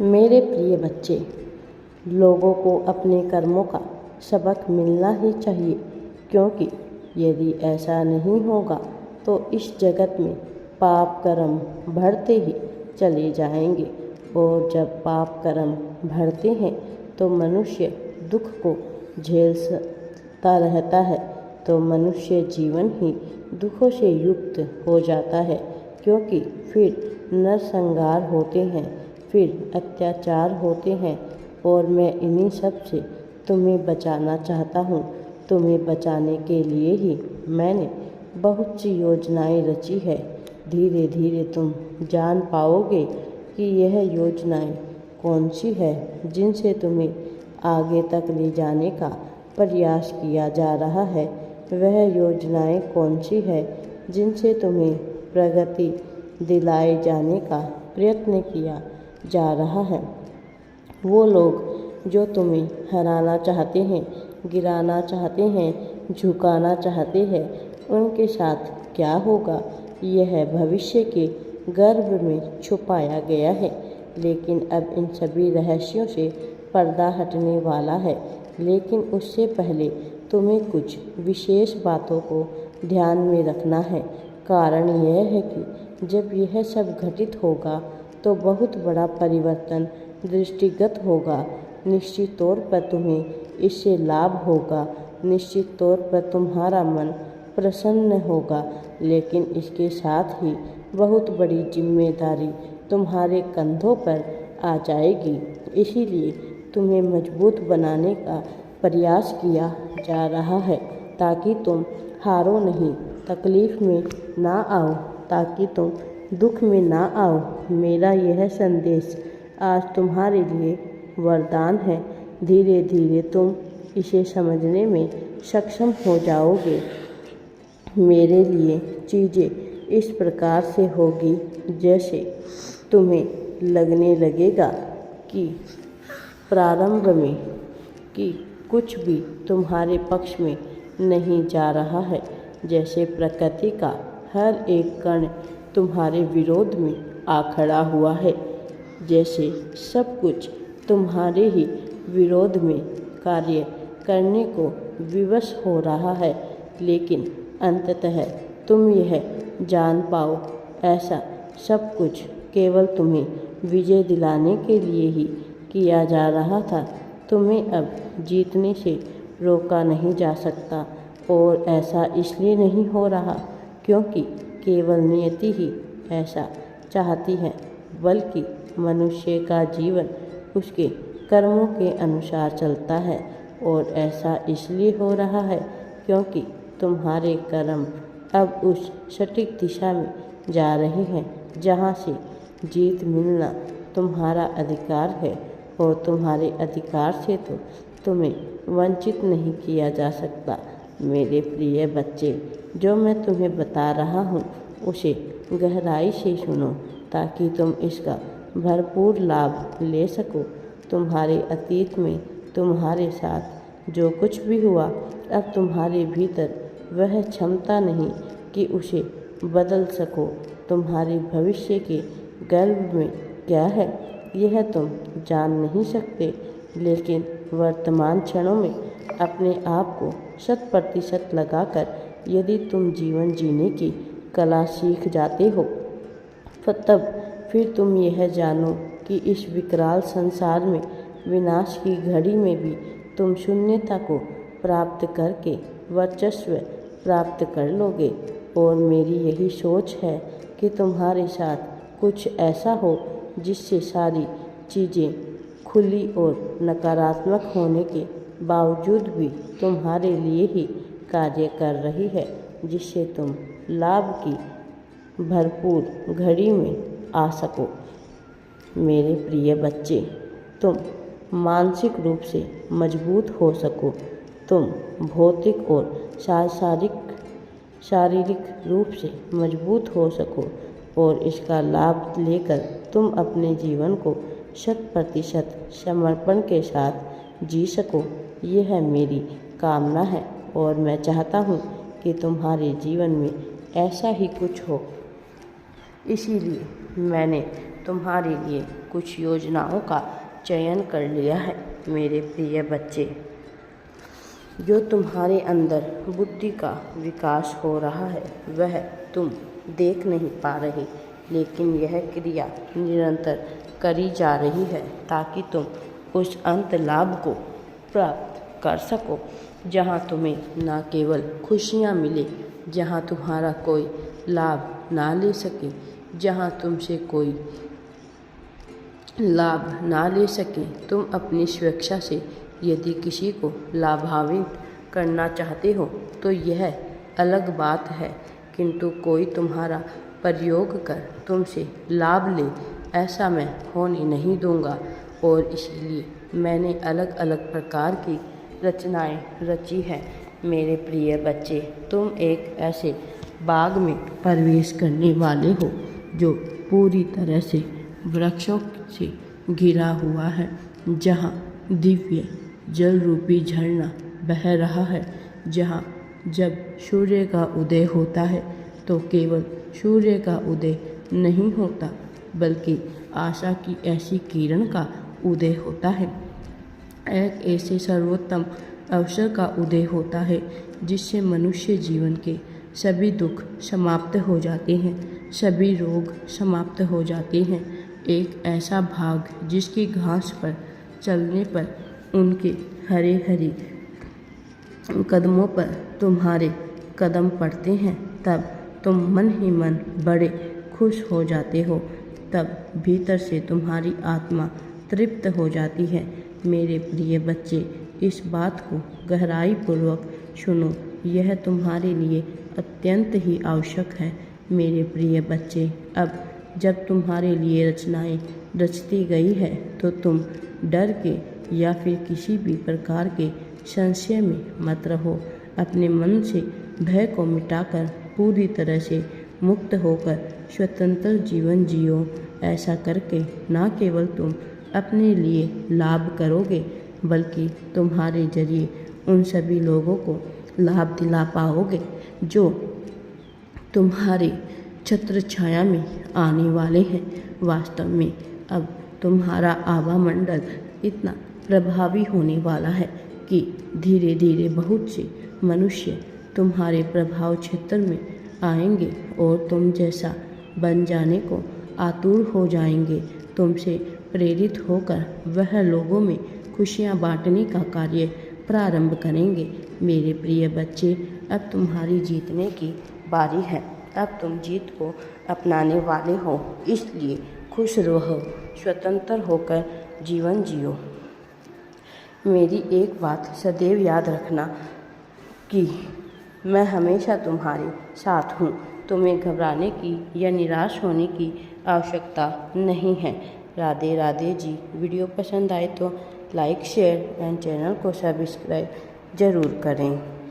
मेरे प्रिय बच्चे, लोगों को अपने कर्मों का सबक मिलना ही चाहिए, क्योंकि यदि ऐसा नहीं होगा तो इस जगत में पाप कर्म बढ़ते ही चले जाएंगे। और जब पाप कर्म बढ़ते हैं तो मनुष्य दुख को झेलता रहता है, तो मनुष्य जीवन ही दुखों से युक्त हो जाता है, क्योंकि फिर नरसंहार होते हैं, फिर अत्याचार होते हैं। और मैं इन्हीं सब से तुम्हें बचाना चाहता हूँ। तुम्हें बचाने के लिए ही मैंने बहुत सी योजनाएं रची है। धीरे धीरे तुम जान पाओगे कि यह योजनाएं कौन सी है जिनसे तुम्हें आगे तक ले जाने का प्रयास किया जा रहा है। वह योजनाएं कौन सी है जिनसे तुम्हें प्रगति दिलाए जाने का प्रयत्न किया जा रहा है। वो लोग जो तुम्हें हराना चाहते हैं, गिराना चाहते हैं, झुकाना चाहते हैं, उनके साथ क्या होगा यह भविष्य के गर्भ में छुपाया गया है। लेकिन अब इन सभी रहस्यों से पर्दा हटने वाला है। लेकिन उससे पहले तुम्हें कुछ विशेष बातों को ध्यान में रखना है। कारण यह है कि जब यह सब घटित होगा तो बहुत बड़ा परिवर्तन दृष्टिगत होगा। निश्चित तौर पर तुम्हें इससे लाभ होगा, निश्चित तौर पर तुम्हारा मन प्रसन्न होगा, लेकिन इसके साथ ही बहुत बड़ी जिम्मेदारी तुम्हारे कंधों पर आ जाएगी। इसीलिए तुम्हें मजबूत बनाने का प्रयास किया जा रहा है, ताकि तुम हारो नहीं, तकलीफ में ना आओ, ताकि तुम दुख में ना आओ। मेरा यह संदेश आज तुम्हारे लिए वरदान है। धीरे धीरे तुम इसे समझने में सक्षम हो जाओगे। मेरे लिए चीज़ें इस प्रकार से होगी जैसे तुम्हें लगने लगेगा कि प्रारंभ में कि कुछ भी तुम्हारे पक्ष में नहीं जा रहा है। जैसे प्रकृति का हर एक कण तुम्हारे विरोध में आ खड़ा हुआ है, जैसे सब कुछ तुम्हारे ही विरोध में कार्य करने को विवश हो रहा है। लेकिन अंततः तुम यह जान पाओ, ऐसा सब कुछ केवल तुम्हें विजय दिलाने के लिए ही किया जा रहा था। तुम्हें अब जीतने से रोका नहीं जा सकता, और ऐसा इसलिए नहीं हो रहा क्योंकि केवल नियति ही ऐसा चाहती है, बल्कि मनुष्य का जीवन उसके कर्मों के अनुसार चलता है। और ऐसा इसलिए हो रहा है क्योंकि तुम्हारे कर्म अब उस सटीक दिशा में जा रहे हैं जहाँ से जीत मिलना तुम्हारा अधिकार है। और तुम्हारे अधिकार से तो तुम्हें वंचित नहीं किया जा सकता। मेरे प्रिय बच्चे, जो मैं तुम्हें बता रहा हूँ उसे गहराई से सुनो, ताकि तुम इसका भरपूर लाभ ले सको। तुम्हारे अतीत में तुम्हारे साथ जो कुछ भी हुआ, अब तुम्हारे भीतर वह क्षमता नहीं कि उसे बदल सको। तुम्हारे भविष्य के गर्भ में क्या है यह तुम जान नहीं सकते, लेकिन वर्तमान क्षणों में अपने आप को 100% लगाकर यदि तुम जीवन जीने की कला सीख जाते हो, तब फिर तुम यह जानो कि इस विकराल संसार में विनाश की घड़ी में भी तुम शून्यता को प्राप्त करके वर्चस्व प्राप्त कर लोगे। और मेरी यही सोच है कि तुम्हारे साथ कुछ ऐसा हो जिससे सारी चीज़ें खुली और नकारात्मक होने के बावजूद भी तुम्हारे लिए ही कार्य कर रही है, जिससे तुम लाभ की भरपूर घड़ी में आ सको। मेरे प्रिय बच्चे, तुम मानसिक रूप से मजबूत हो सको, तुम भौतिक और शारीरिक रूप से मजबूत हो सको, और इसका लाभ लेकर तुम अपने जीवन को 100% समर्पण के साथ जी सको। यह मेरी कामना है, और मैं चाहता हूँ कि तुम्हारे जीवन में ऐसा ही कुछ हो। इसीलिए मैंने तुम्हारे लिए कुछ योजनाओं का चयन कर लिया है। मेरे प्रिय बच्चे, जो तुम्हारे अंदर बुद्धि का विकास हो रहा है वह तुम देख नहीं पा रहे, लेकिन यह क्रिया निरंतर करी जा रही है ताकि तुम उस अंत लाभ को प्राप्त कर सको जहाँ तुम्हें न केवल खुशियाँ मिले, जहाँ तुम्हारा कोई लाभ ना ले सके, जहाँ तुमसे कोई लाभ ना ले सके। तुम अपनी स्वेच्छा से यदि किसी को लाभान्वित करना चाहते हो तो यह अलग बात है, किंतु कोई तुम्हारा प्रयोग कर तुमसे लाभ ले, ऐसा मैं होने नहीं दूंगा। और इसीलिए मैंने अलग अलग प्रकार की रचनाएं रची है। मेरे प्रिय बच्चे, तुम एक ऐसे बाग में प्रवेश करने वाले हो जो पूरी तरह से वृक्षों से घिरा हुआ है, जहाँ दिव्य जल रूपी झरना बह रहा है, जहाँ जब सूर्य का उदय होता है तो केवल सूर्य का उदय नहीं होता बल्कि आशा की ऐसी किरण का उदय होता है। एक ऐसे सर्वोत्तम अवसर का उदय होता है जिससे मनुष्य जीवन के सभी दुख समाप्त हो जाते हैं, सभी रोग समाप्त हो जाते हैं। एक ऐसा भाग जिसकी घास पर चलने पर उनके हरे हरे कदमों पर तुम्हारे कदम पड़ते हैं, तब तुम मन ही मन बड़े खुश हो जाते हो, तब भीतर से तुम्हारी आत्मा तृप्त हो जाती है। मेरे प्रिय बच्चे, इस बात को गहराई पूर्वक सुनो, यह तुम्हारे लिए अत्यंत ही आवश्यक है। मेरे प्रिय बच्चे, अब जब तुम्हारे लिए रचनाएं रचती गई है तो तुम डर के या फिर किसी भी प्रकार के संशय में मत रहो। अपने मन से भय को मिटाकर पूरी तरह से मुक्त होकर स्वतंत्र जीवन जियो। ऐसा करके न केवल तुम अपने लिए लाभ करोगे बल्कि तुम्हारे जरिए उन सभी लोगों को लाभ दिला पाओगे जो तुम्हारे छत्र छाया में आने वाले हैं। वास्तव में अब तुम्हारा आवामंडल इतना प्रभावी होने वाला है कि धीरे धीरे बहुत से मनुष्य तुम्हारे प्रभाव क्षेत्र में आएंगे और तुम जैसा बन जाने को आतुर हो जाएंगे। तुमसे प्रेरित होकर वह लोगों में खुशियाँ बांटने का कार्य प्रारंभ करेंगे। मेरे प्रिय बच्चे, अब तुम्हारी जीतने की बारी है। अब तुम जीत को अपनाने वाले हो, इसलिए खुश रहो, स्वतंत्र होकर जीवन जियो। मेरी एक बात सदैव याद रखना कि मैं हमेशा तुम्हारे साथ हूँ। तुम्हें घबराने की या निराश होने की आवश्यकता नहीं है। राधे राधे जी। वीडियो पसंद आए तो लाइक, शेयर एंड चैनल को सब्सक्राइब ज़रूर करें।